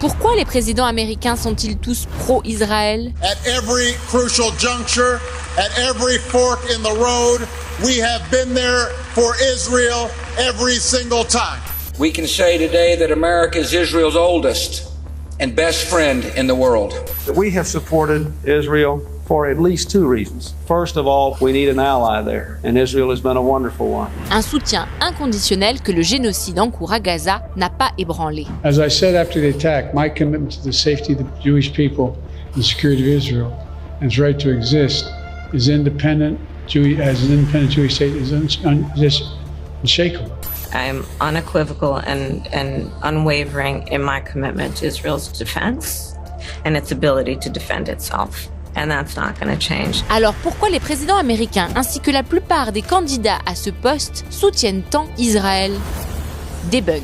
Pourquoi les présidents américains sont-ils tous pro-Israël? At every crucial juncture, at every fork in the road, we have been there for Israel every single time. We can say today that America is Israel's oldest and best friend in the world. We have supported Israel for at least two reasons. First of all, we need an ally there, and Israel has been a wonderful one. Un soutien inconditionnel que le génocide en cours à Gaza n'a pas ébranlé. As I said after the attack, my commitment to the safety of the Jewish people and the security of Israel and its right to exist is independent. As an independent Jewish state is unshakable. I'm unequivocal and unwavering in my commitment to Israel's defense and its ability to defend itself. And that's not going to change. Alors pourquoi les présidents américains ainsi que la plupart des candidats à ce poste soutiennent tant Israël? Debunk.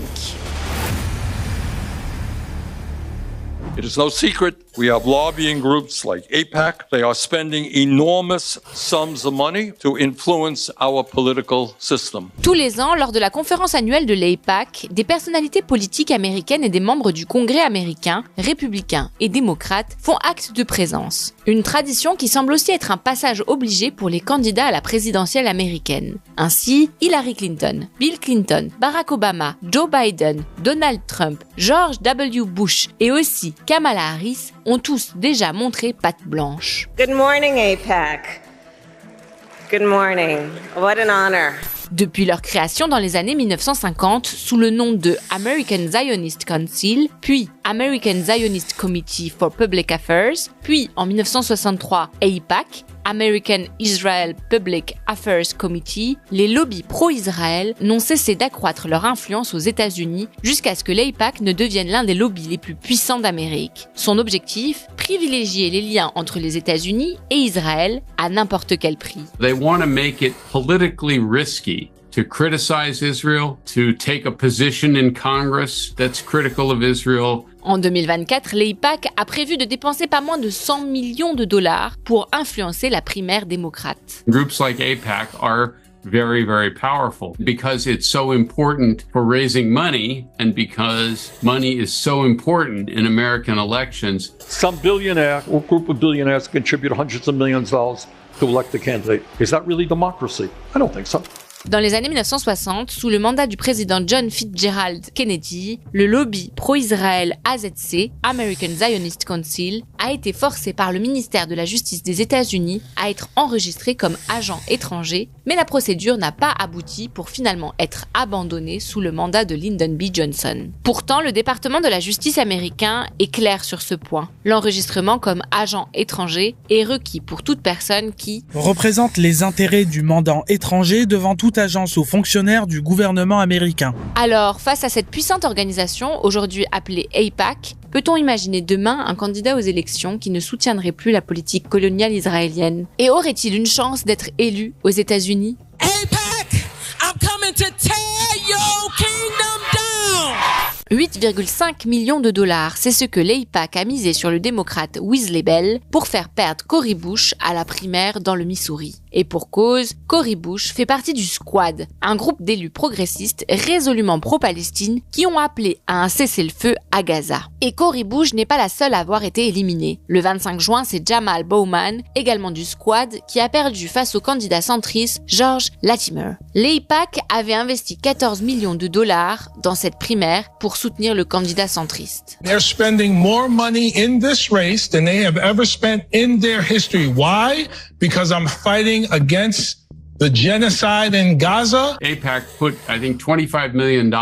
It is no secret we have lobbying groups like AIPAC. They are spending enormous sums of money to influence our political system. Tous les ans, lors de la conférence annuelle de l'AIPAC, des personnalités politiques américaines et des membres du Congrès américain, républicains et démocrates, font acte de présence. Une tradition qui semble aussi être un passage obligé pour les candidats à la présidentielle américaine. Ainsi, Hillary Clinton, Bill Clinton, Barack Obama, Joe Biden, Donald Trump, George W. Bush et aussi Kamala Harris ont tous déjà montré patte blanche. Good morning, AIPAC. Good morning. What an honor. Depuis leur création dans les années 1950 sous le nom de American Zionist Council, puis American Zionist Committee for Public Affairs, puis en 1963 AIPAC, American Israel Public Affairs Committee, les lobbies pro-Israël n'ont cessé d'accroître leur influence aux États-Unis jusqu'à ce que l'AIPAC ne devienne l'un des lobbies les plus puissants d'Amérique. Son objectif, privilégier les liens entre les États-Unis et Israël à n'importe quel prix. They want to make it politically risky to criticize Israel, to take a position in Congress that's critical of Israel. En 2024, l'AIPAC a prévu de dépenser pas moins de 100 millions de dollars pour influencer la primaire démocrate. Groups like AIPAC are very, very powerful because it's so important for raising money and because money is so important in American elections. Some billionaire or group of billionaires contribute hundreds of millions of dollars to elect a candidate. Is that really democracy? I don't think so. Dans les années 1960, sous le mandat du président John Fitzgerald Kennedy, le lobby pro-Israël AZC, American Zionist Council, a été forcé par le ministère de la Justice des États-Unis à être enregistré comme agent étranger, mais la procédure n'a pas abouti pour finalement être abandonnée sous le mandat de Lyndon B. Johnson. Pourtant, le département de la justice américain est clair sur ce point. L'enregistrement comme agent étranger est requis pour toute personne qui représente les intérêts du mandant étranger devant toute agence ou fonctionnaire du gouvernement américain. Alors, face à cette puissante organisation, aujourd'hui appelée AIPAC, peut-on imaginer demain un candidat aux élections qui ne soutiendrait plus la politique coloniale israélienne? Et aurait-il une chance d'être élu aux États-Unis? AIPAC, I'm coming to tear your kingdom down! 8,5 millions de dollars, c'est ce que l'AIPAC a misé sur le démocrate Wesley Bell pour faire perdre Cori Bush à la primaire dans le Missouri. Et pour cause, Cori Bush fait partie du Squad, un groupe d'élus progressistes résolument pro-Palestine qui ont appelé à un cessez-le-feu à Gaza. Et Cori Bush n'est pas la seule à avoir été éliminée. Le 25 juin, c'est Jamal Bowman, également du Squad, qui a perdu face au candidat centriste George Latimer. L'AIPAC avait investi 14 millions de dollars dans cette primaire pour soutenir le candidat centriste. They're spending more money in this race than they have ever spent in their history. Why? Because I'm fighting against the genocide in Gaza. AIPAC put, I think, $25 million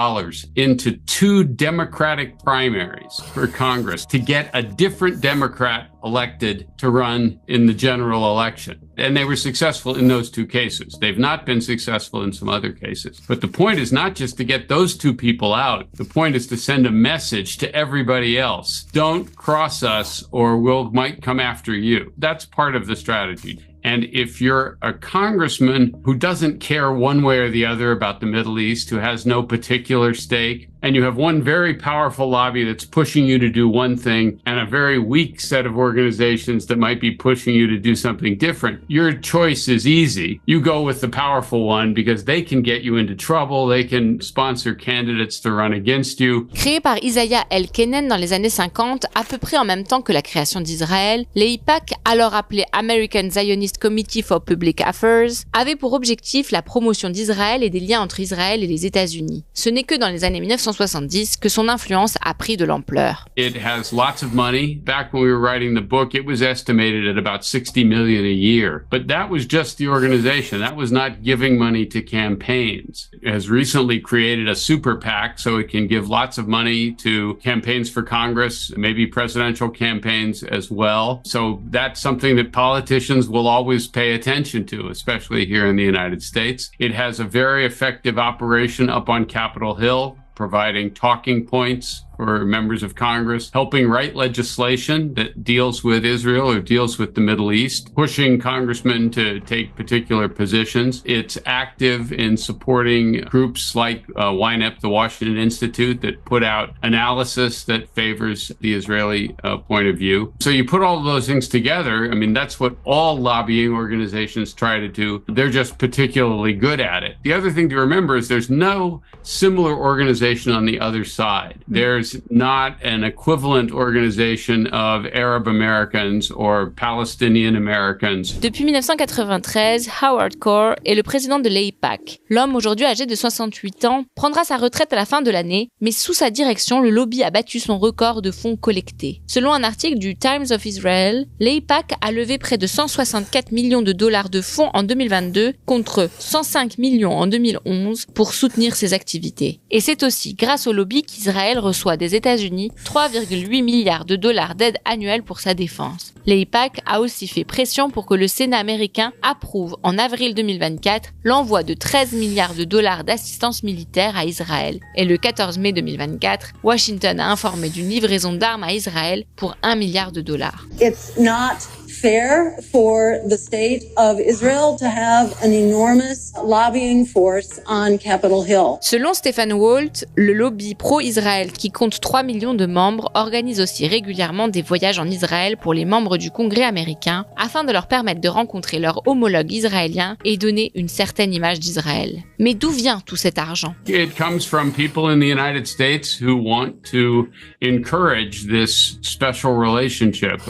into 2 Democratic primaries for Congress to get a different Democrat elected to run in the general election. And they were successful in those 2 cases. They've not been successful in some other cases. But the point is not just to get those 2 people out. The point is to send a message to everybody else. Don't cross us or might come after you. That's part of the strategy. And if you're a congressman who doesn't care one way or the other about the Middle East, who has no particular stake, and you have one very powerful lobby that's pushing you to do one thing and a very weak set of organizations that might be pushing you to do something different, your choice is easy. You go with the powerful one because they can get you into trouble, they can sponsor candidates to run against you. Créé par Isaiah Elkenen dans les années 50, à peu près en même temps que la création d'Israël, l'AIPAC, alors appelé American Zionist Committee for Public Affairs, avait pour objectif la promotion d'Israël et des liens entre Israël et les États-Unis. Ce n'est que dans les années 1970 que son influence a pris de l'ampleur. It has lots of money. Back when we were writing the book, it was estimated at about $60 million a year. But that was just the organization. That was not giving money to campaigns. It has recently created a super PAC so it can give lots of money to campaigns for Congress, maybe presidential campaigns as well. So that's something that politicians will always pay attention to, especially here in the United States. It has a very effective operation up on Capitol Hill, providing talking points for members of Congress, helping write legislation that deals with Israel or deals with the Middle East, pushing congressmen to take particular positions. It's active in supporting groups like YNEP, the Washington Institute, that put out analysis that favors the Israeli point of view. So you put all of those things together, I mean, that's what all lobbying organizations try to do. They're just particularly good at it. The other thing to remember is there's no similar organization on the other side. There's not an equivalent organization of Arab Americans or Palestinian Americans. Depuis 1993, Howard Corr est le président de l'AIPAC. L'homme, aujourd'hui âgé de 68 ans, prendra sa retraite à la fin de l'année, mais sous sa direction, le lobby a battu son record de fonds collectés. Selon un article du Times of Israel, l'AIPAC a levé près de 164 millions de dollars de fonds en 2022 contre 105 millions en 2011 pour soutenir ses activités. Et c'est aussi grâce au lobby qu'Israël reçoit des États-Unis 3,8 milliards de dollars d'aide annuelle pour sa défense. L'AIPAC a aussi fait pression pour que le Sénat américain approuve en avril 2024 l'envoi de 13 milliards de dollars d'assistance militaire à Israël. Et le 14 mai 2024, Washington a informé d'une livraison d'armes à Israël pour 1 milliard de dollars. It's not fair for the state of Israel to have an enormous lobbying force on Capitol Hill. Selon Stephen Walt, le lobby pro-Israël qui compte 3 millions de membres organise aussi régulièrement des voyages en Israël pour les membres du Congrès américain afin de leur permettre de rencontrer leurs homologues israéliens et donner une certaine image d'Israël. Mais d'où vient tout cet argent? It comes from people in the United States who want to encourage this special relationship,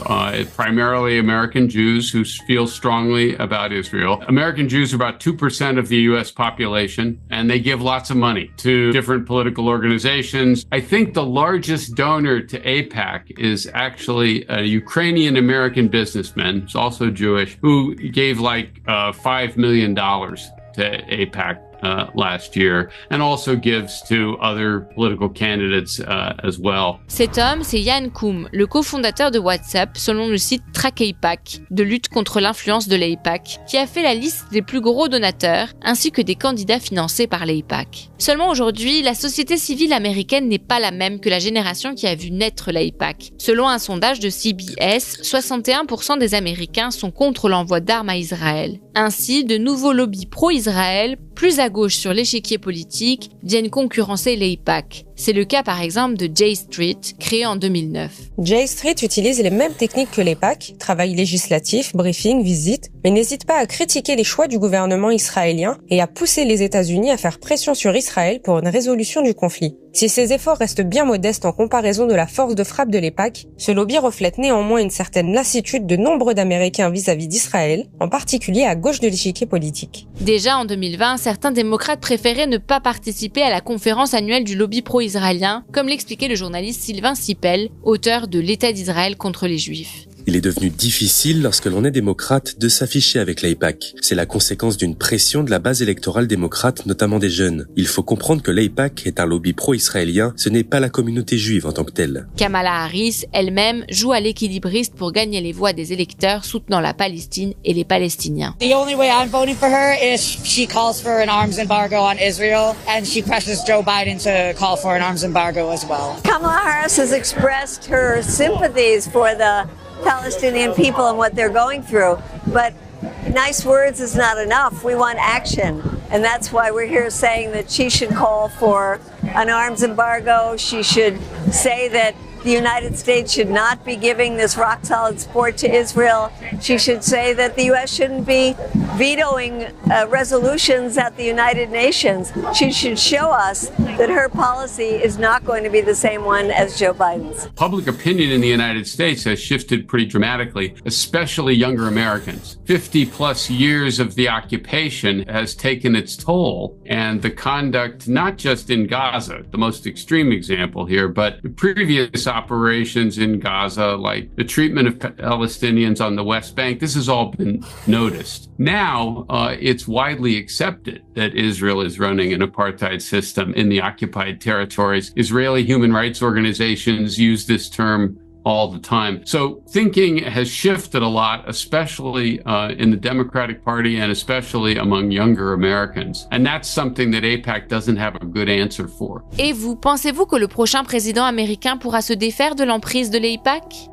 primarily American Jews who feel strongly about Israel. American Jews are about 2% of the U.S. population, and they give lots of money to different political organizations. I think the largest donor to AIPAC is actually a Ukrainian-American businessman, who's also Jewish, who gave like $5 million to AIPAC last year, and also gives to other political candidates as well. Cet homme, c'est Yann Koum, le cofondateur de WhatsApp, selon le site TrackAIPAC, de lutte contre l'influence de l'AIPAC, qui a fait la liste des plus gros donateurs, ainsi que des candidats financés par l'AIPAC. Seulement aujourd'hui, la société civile américaine n'est pas la même que la génération qui a vu naître l'AIPAC. Selon un sondage de CBS, 61% des Américains sont contre l'envoi d'armes à Israël. Ainsi, de nouveaux lobbies pro-Israël, plus à gauche sur l'échiquier politique, viennent concurrencer l'AIPAC. C'est le cas par exemple de J Street, créé en 2009. J Street utilise les mêmes techniques que l'AIPAC, travail législatif, briefing, visite, mais n'hésite pas à critiquer les choix du gouvernement israélien et à pousser les États-Unis à faire pression sur Israël pour une résolution du conflit. Si ces efforts restent bien modestes en comparaison de la force de frappe de l'AIPAC, ce lobby reflète néanmoins une certaine lassitude de nombre d'Américains vis-à-vis d'Israël, en particulier à gauche de l'échiquier politique. Déjà en 2020, certains démocrates préféraient ne pas participer à la conférence annuelle du lobby pro-israélien, comme l'expliquait le journaliste Sylvain Sipel, auteur de l'État d'Israël contre les Juifs. Il est devenu difficile lorsque l'on est démocrate de s'afficher avec l'AIPAC. C'est la conséquence d'une pression de la base électorale démocrate, notamment des jeunes. Il faut comprendre que l'AIPAC est un lobby pro-israélien, ce n'est pas la communauté juive en tant que telle. Kamala Harris, elle-même, joue à l'équilibriste pour gagner les voix des électeurs soutenant la Palestine et les Palestiniens. The only way I'm voting for her is she calls for an arms embargo on Israel and she pressures Joe Biden to call for an arms embargo as well. Kamala Harris has expressed her sympathies for the Palestinian people and what they're going through, but nice words is not enough. We want action, and that's why we're here saying that she should call for an arms embargo. She should say that the United States should not be giving this rock-solid support to Israel. She should say that the U.S. shouldn't be vetoing resolutions at the United Nations. She should show us that her policy is not going to be the same one as Joe Biden's. Public opinion in the United States has shifted pretty dramatically, especially younger Americans. 50-plus years of the occupation has taken its toll, and the conduct, not just in Gaza, the most extreme example here, but the previous operations in Gaza, like the treatment of Palestinians on the West Bank, this has all been noticed. Now, it's widely accepted that Israel is running an apartheid system in the occupied territories. Israeli human rights organizations use this term all the time. So thinking has shifted a lot, especially in the Democratic Party and especially among younger Americans. And that's something that AIPAC doesn't have a good answer for. Et vous, pensez-vous que le prochain président américain pourra se défaire de l'emprise de l'AIPAC?